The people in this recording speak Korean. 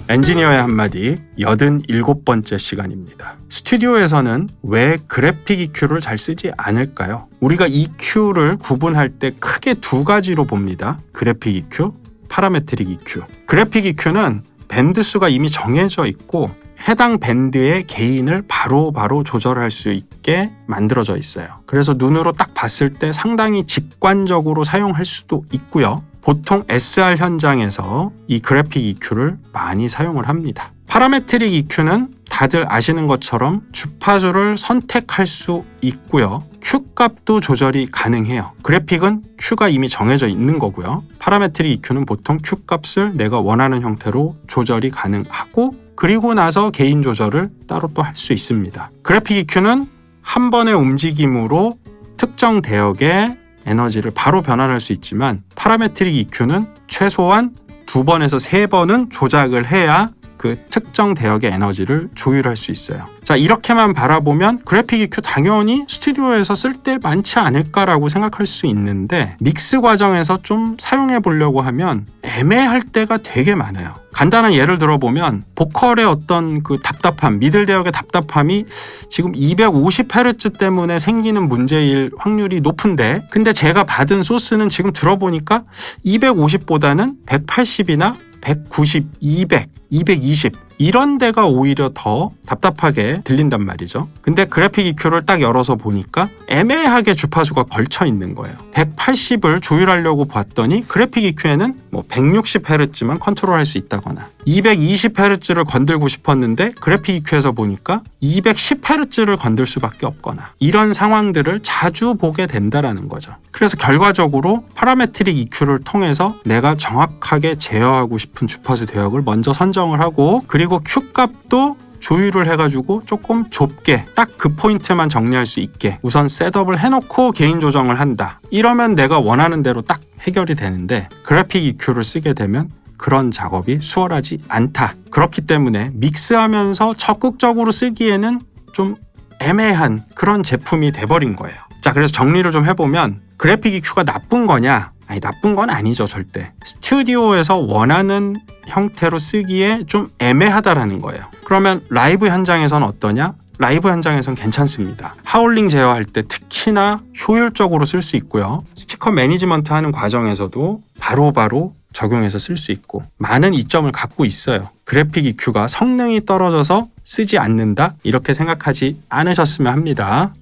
엔지니어의 한마디 87번째 시간입니다. 스튜디오에서는 왜 그래픽 EQ를 잘 쓰지 않을까요? 우리가 EQ를 구분할 때 크게 두 가지로 봅니다. 그래픽 EQ, 파라메트릭 EQ. 그래픽 EQ는 밴드 수가 이미 정해져 있고 해당 밴드의 게인을 바로바로 조절할 수 있게 만들어져 있어요. 그래서 눈으로 딱 봤을 때 상당히 직관적으로 사용할 수도 있고요. 보통 SR 현장에서 이 그래픽 EQ를 많이 사용을 합니다. 파라메트릭 EQ는 다들 아시는 것처럼 주파수를 선택할 수 있고요. Q 값도 조절이 가능해요. 그래픽은 Q가 이미 정해져 있는 거고요. 파라메트릭 EQ는 보통 Q 값을 내가 원하는 형태로 조절이 가능하고 그리고 나서 게인 조절을 따로 또 할 수 있습니다. 그래픽 EQ는 한 번의 움직임으로 특정 대역의 에너지를 바로 변환할 수 있지만 파라메트릭 EQ는 최소한 2번에서 3번은 조작을 해야 그 특정 대역의 에너지를 조율할 수 있어요. 자, 이렇게만 바라보면 그래픽 EQ 당연히 스튜디오에서 쓸 때 많지 않을까라고 생각할 수 있는데 믹스 과정에서 좀 사용해 보려고 하면 애매할 때가 되게 많아요. 간단한 예를 들어보면 보컬의 어떤 그 답답함, 미들 대역의 답답함이 지금 250Hz 때문에 생기는 문제일 확률이 높은데 근데 제가 받은 소스는 지금 들어보니까 250보다는 180이나 190, 200, 220 이런 데가 오히려 더 답답하게 들린단 말이죠. 근데 그래픽 EQ를 딱 열어서 보니까 애매하게 주파수가 걸쳐 있는 거예요. 180을 조율하려고 봤더니 그래픽 EQ에는 뭐 160Hz만 컨트롤할 수 있다거나 220Hz를 건들고 싶었는데 그래픽 EQ에서 보니까 210Hz를 건들 수밖에 없거나 이런 상황들을 자주 보게 된다라는 거죠. 그래서 결과적으로 파라메트릭 EQ를 통해서 내가 정확하게 제어하고 싶은 주파수 대역을 먼저 선정을 하고 그리고 Q 값도 조율을 해가지고 조금 좁게 딱 그 포인트만 정리할 수 있게 우선 셋업을 해놓고 게인 조정을 한다. 이러면 내가 원하는 대로 딱 해결이 되는데 그래픽 EQ를 쓰게 되면 그런 작업이 수월하지 않다. 그렇기 때문에 믹스하면서 적극적으로 쓰기에는 좀 애매한 그런 제품이 돼버린 거예요. 자, 그래서 정리를 좀 해보면 그래픽 EQ가 나쁜 거냐? 아니, 나쁜 건 아니죠, 절대. 스튜디오에서 원하는 형태로 쓰기에 좀 애매하다라는 거예요. 그러면 라이브 현장에서는 어떠냐? 라이브 현장에서는 괜찮습니다. 하울링 제어할 때 특히나 효율적으로 쓸 수 있고요. 스피커 매니지먼트 하는 과정에서도 바로바로 적용해서 쓸 수 있고 많은 이점을 갖고 있어요. 그래픽 EQ가 성능이 떨어져서 쓰지 않는다? 이렇게 생각하지 않으셨으면 합니다.